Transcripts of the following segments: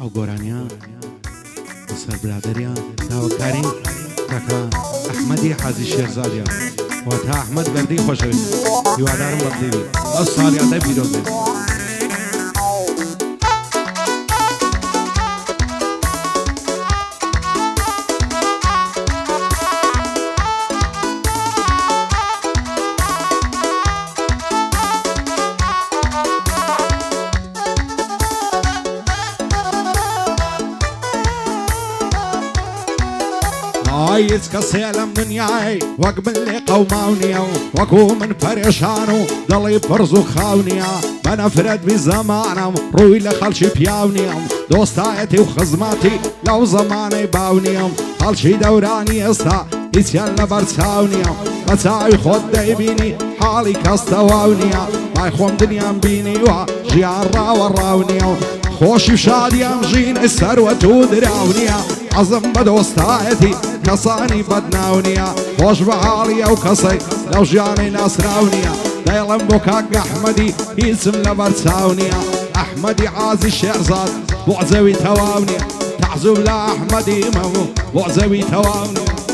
ئەو گۆرانیە بەسەر برادریە داواکارین کاکە ئەحمەدی حازی شێرزادیە واتە ئەحمەد گەردەی خۆشەویست هیوادارم بەبدەوی ئەو ساڵیادە بیرۆ بێت. هیچ کەسێ لەم دنیای وەک من لێ قەوماو نییە و وەکو من پەرێشان و دڵی پڕز و خاو نییە بە نەفرەت بی زەمانم ڕووی لە خەڵکی پیاو نیەم دۆستایەتی و خزمەتی لەو زەمانەی باو نیەم خەڵکی دەورانی ئێستا هیچیان لەبەر چاو نییە بە چاوی خۆت دەیبینی حاڵی کەس تەواو نییە مای خۆم دنیام بینیوە ژیان ڕاوەڕاو نییە و خۆشی و شادیام ژینەی سەروەت و دراو نییە عەزم بە دۆستایەتی کەسانی بەدناو نییە خۆش بە حاڵی ئەو کەسەی لەو ژیانەی ناسراو نییە دەیڵم بۆ کاک ئەحمەدی هیچم لەبەر چاو نییە ئەحمەدی حازی شێرزاد بۆ زەوی تەواو نییە تەعزوب لە ئەحمەدی مەموو بۆ زەوی تەواو نییە.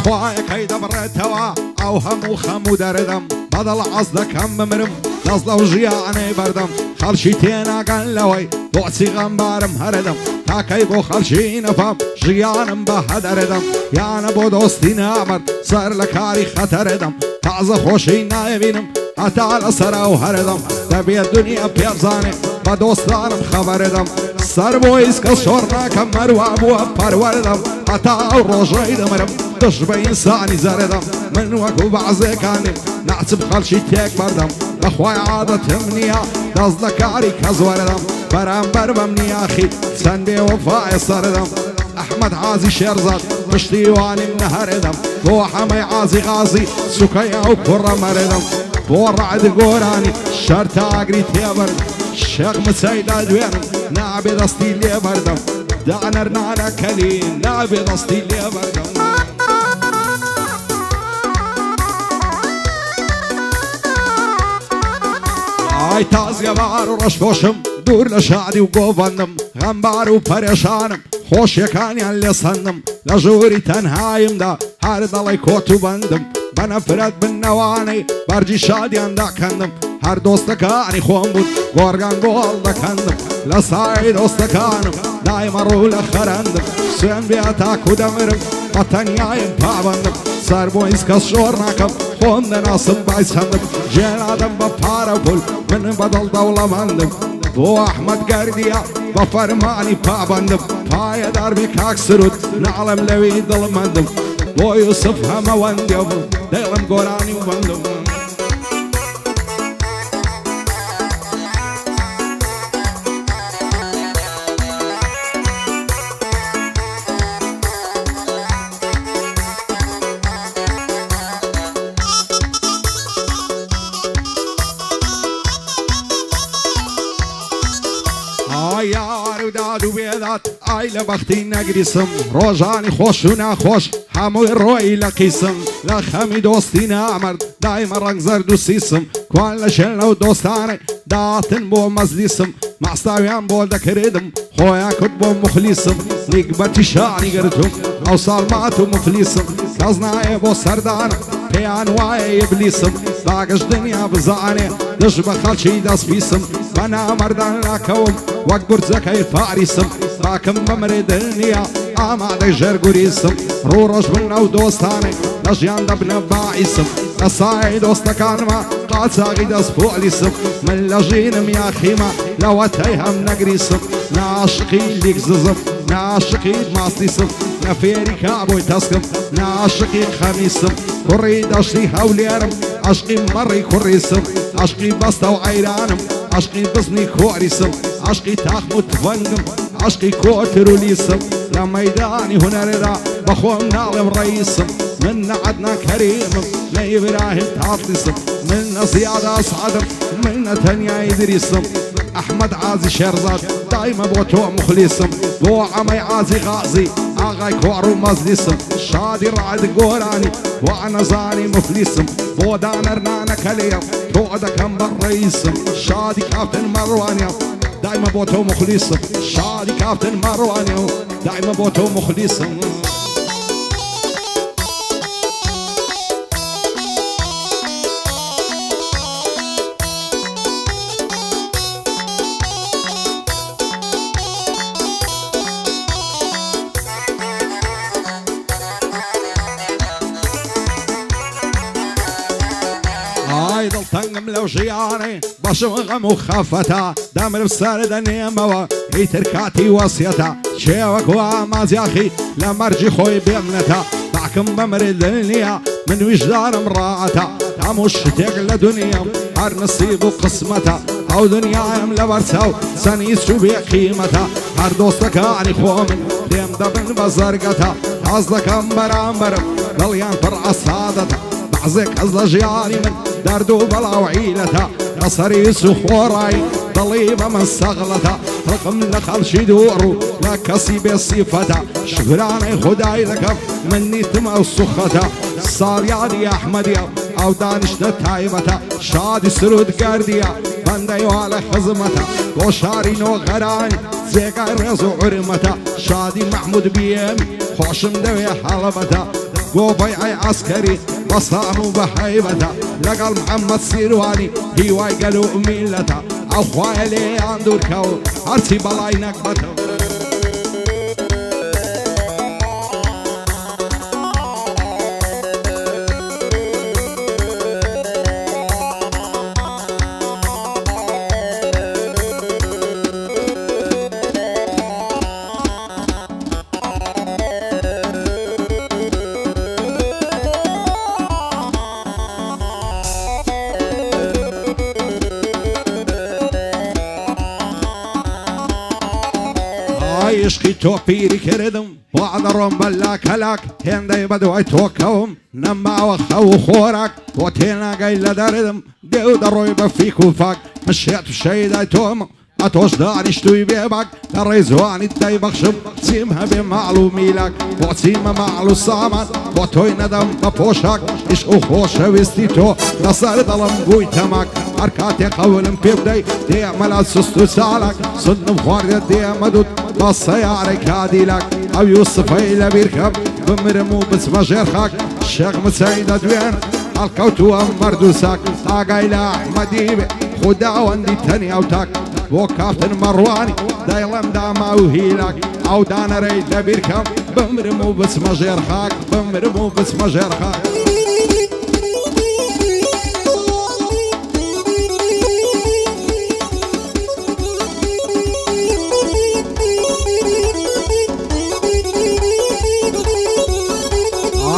خوایەکەی دەبڕێتەوە ئەو هەموو خەم و دەردەم بەدڵ عەز دەکەم بمرم دەست لەو ژیانەی بەردەم خەڵکی تێناگەن لەوەی بۆچی غەمبارم هەردەم تاکەی بۆ خەڵکی نەفەم ژیانم بە هەدەردەم یانە بۆ دۆستی نامەرد سەر لە کاری خەتەردەم تازە خۆشی نایبینم هەتا لەسەرە و هەردەم دەبێت دنیا پێبزانێ بە دۆستانم خەبەردەم سەر بۆ هیچ کەس شۆڕ ناکەم مەروە بووە پەروەردەم هەتا ئەو ڕۆژەی دەمرم دش بە ئینسانی زەردەم من وەکو بەعزەکانیم ناچم خەڵکی تێک بەردەم بەخوای عادەتم نییە دەست لە کاری کەس وەردەم بەرامبەر بەم نیاخی چەند بێوەفایە سەردەم ئەحمەد حازی شێرزاد پشتیوانیم نەهەردەم بۆ هەمەی عازی غازی سوکەی ئەو کوڕە مەردەم بۆ ڕعد گۆرانی شەر تاگری تێبەردم شێخ مچەی لا دوێنم نابێ دەستی لێ بەردەم دانەر نانەکەلی نابێ دەستی لێ بەردەم. ئای تازگەبار و ڕەشپۆشم دوور لە شادی و گۆڤەندم غەمبار و پەرێشانم خۆشیەکانیان لێ سەندم لە ژووری تەنهایمدا هەر دەڵی کۆت و بەندم بە نەفرەت بنەوانەی بەرجی شادیان داکەندم هەر دۆستەکانی خۆم بوون گۆڕگان گۆڵ دەکەندم لە سای دۆستەکانم دایمە ڕوو لە خەرەندم سوێن بێ تاکو دەمرم بە تەنیایم پابەندم سەر بۆ هیچ کەس شۆڕ ناکەم خۆم دەناسم بای چەندم جێنادەم بە پارە پول من بەدڵ دەوڵەمەندم بۆ ئەحمەد گەردیە بە فەرمانی پابەندم پایەدار بێ کاک سرود ناڵم لەوی دڵمەندم بۆ یوسف هەمەوەندێ بوو دەیڵم گۆرانی و بەندم. یار و داد و بێداد ئای لە بەختی نەگریسم ڕۆژانی خۆش و ناخۆش هەمووی ڕۆی لە قیسم لە خەمی دۆستی نامەرد دایمە ڕەنگ زەرد و سیسم کوان لە شێنە و دۆستانێ داتن بۆ مەزلیسم ماستاویان بۆ دەکردم خۆیان کرد بۆ مخلیسم لیک بەتی شانی گرتم ئەو ساڵ مات و مفلیسم کەس نایە بۆ سەردانم پێیان وایە ئیبلیسم باگەش دنیا بزانێ دژ بە خەڵکی دەست پیسم بە نامەردان ناکەوم وەک گورجەکەی پاریسم باکم بمرێ دنیا ئامادەی ژێرگوریسم ڕوو ڕۆژ بن ئەو دۆستانێ لە ژیان دەبنە باعیسم لە سای دۆستەکانمە قاچاقی دەست پۆلیسم من لە ژینم یاخیمە لەوەتەی هەم نەگریسم ناشقی لیک ززم ناشقی ماستیسم نەفێری کابۆی تەسکم ناشقی خەمیسم کوڕی دەشتی هەولێرم عشقی مەڕی کوڕیسم عشقی بەستە و عەیرانم عشقی بزنی کۆریسم عشقی تاخم و تفەنگم عشقی کۆتر و لیسم لە مەیدانی هونەردا بەخۆم ناڵم ڕەیسم من نە عەدنان کەریمم نە ئیبراهیم تافلیسم من نە زیاد ئەسعەدم من نە تەنیا ئیدریسم احمد عازي شێرزاد دایمە بۆ تۆ مخلیسم بۆ ئەمەی عازی غازی ئاغای کۆڕ و مەزلیسم شادی ڕعد گۆرانی بۆ ئەنەزانی مفلیسم بۆ دانەرنانەکە لێم تۆ دەکەم بە ڕئیسم شادی کاپتن مەڕوانیە دایمە بۆ تۆ مخلیسم شادی کاپتن مەڕوانیە دایمە بۆ تۆ مخلیسم دڵتەنگم لەو ژیانەی بەشم غەم و خەفەتە دەمر بسەر دەنێمەوە ئیتر کاتی وەسیەتە کێوەکوا مازیاخی لە مەرجی خۆی بێمنێتە باکم بەمرد نییە من ویژدارم ڕاتە هەموو شتێک لە دنیام هەر نسیب و قسمەتە ئەو دنیایم لە بەرچە و سەنیچ و بێ قیمەتە هەر دۆستەکانی خۆ من دێم دەبن بە زەرگەتە حەز دەکەم بەرامبەرم دڵیان پڕ ئەسادەتە بەعزێک ئەز لە ژیانی من دەرد و بەڵاو عیلەتە لەسەریس و خۆڕایی دڵی بە من سەغڵەتە ڕقم لە خەڵکی دووڕ و لە کەسی بێ سیفەتە شکرانەی خودای دەکەم من نیتمە و سوخەتە ساڵیادی ئەحمەدیە ئەو دانیشتە تایبەتە شادی سرود گەردیە بەندەی وا لە خزمەتە بۆ شاری نۆغەرانی جێگای ڕێز و عورمەتە شادی مەحمود بیێمی خۆشم دەوێ هەڵەبەتە بۆ بەیعەی عەسکەری بەسان و بە هەیبەتە لەگەڵ محەممەد سیروانی هیوای گەل و میلەتە ئەو خوایە لێیان دوورکە و هەرچی بەڵای نەکبەتە عشقی تۆ پیری کردم بۆ ئەدەڕۆم بەلا کەلاک هێندەی بەدوای تۆکەوم نەماوە خەو و خۆراک بۆ تێناگەی لە دەردم دێو دەڕۆی بە فیک و فاک مشێت و شەیدای تۆم ئەتۆش دانیشتووی بێباک لە ڕێی زوانی دەیبەخشم چیم هەبێ ماڵ و میلاک بۆ چیمە ماڵ و سامان بۆ تۆی نەدەم بە پۆشاک عشق و خۆشەویستی تۆ لەسەر دڵم بووی تەماک هەر کاتێک قەولم پێ بدەی دێمەلا سست و چالاک سندم خواردێت دێمە دوت بە سەیارەی کادیلاک ئەو یوسفەی لەبیرکەم بمرم و بچمە ژێر خاک شێخ مچەی دەدوێن هەڵکەوتووە مەرد و ساک ئاگای لە ئەحمەدی بێ خوداوەندی تەنیا و تاک بۆ کاپتن مەڕوانی دەیڵەم داما و هیلاک ئەو دانەرەی لەبیرکەم بمرم و بچمە ژێر خاک بمرم و بچمە ژێر خاک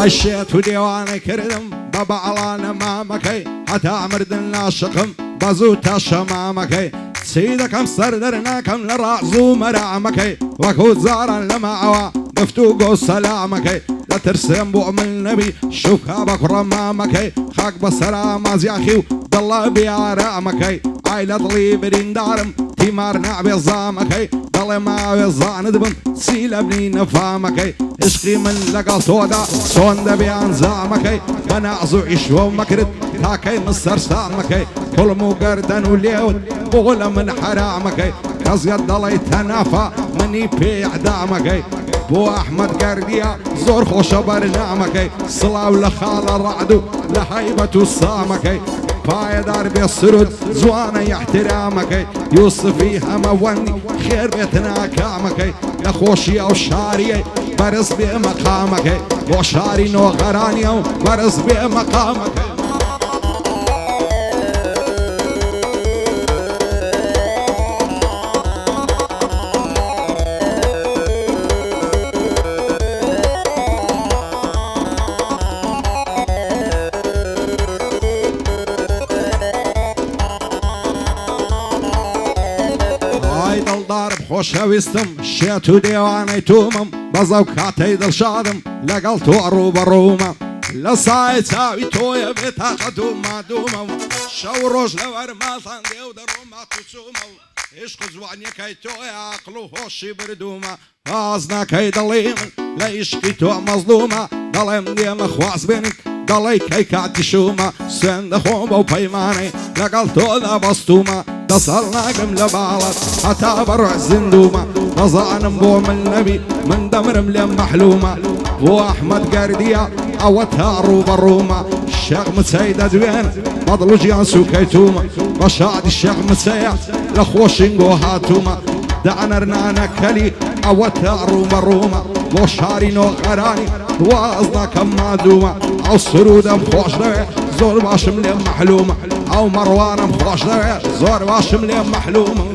عشێت و دێوانەی کردم بە بەعڵانە مامەکەی هەتا مردن ناشقم بەزوو تا شەمامەکەی چی دەکەم سەر دەرناکەم لە ڕاز و مەرامەکەی وەکو جاران لەماوە گفتوگۆ و سەلامەکەی دەترسێم بۆ من نەبی شوکا بە کوڕە مامەکەی خاک بەسەرا مازیاخی و دڵە بیارامەکەی ئای لە دڵی بریندارم تیمار نابێ زامەکەی دەڵێ ماوێ زاند بم چی لە بنی نەفامەکەی عشقی من لەگەڵ تۆدا چۆن دەبێ ئەنجامەکەی بە ناز و عیشوە و مەکرد تاکەی من سەرسامەکەی کوڵم و گەردەن و لێون بۆ لە من حرامەکەی کەزیەت دەڵێی تەنافە منی پێ ئەعدامەکەی بۆ ئەحمەد گەردیە زۆر خۆشە بەرنامەکەی سڵاو لە خاڵە ڕعد و لە هەیبەت و سامەکەی پایەدار بێ سرود جوانە احترامەکەی یوسفی هەمەوەندی خێر بێت ناکامەکەی لە خۆشی ئەو شاریەی بەرز بێ مەقامەکەی بۆ شاری نۆغەرانیە و بەرز بێ مەقامەکەی خۆشەویستم شێت و دێوانەی تومم بەزە و کاتەی دڵشادم لەگەڵ تۆ ڕوبەڕوومە لە سای چاوی تۆیە بێ تاقەت و مادوومە و شەو ڕۆژ لە وەرمازان دێو دەڕۆم مات و چوومە و عشق زوانيك تو عقلو هوشي بردوما غازنا كي ضليم لا يشقي تو مظلومة ضليم ديما خواص بينك ضلي كي كاتشوما سند خوبا وبيماني لقلتو ذا بسطوما تصلنا قم لبالت حتى برع الزندومة رزان بوم النبي من دمر مليم محلومة واحمد قردية عوتها روبا الرومة الشيخ متسيدة دوين مضلو جيانسو كيتوما رشاد الشيخ متسيد لخوشنقو هاتوما دعنا رنانا كلي عوتها روبا الرومة وشارينو غراني وازنا كما دوما او سرودة بخوش دوي زور باش مليم محلومة او مروانة بخوش دوي زور باش مليم محلومة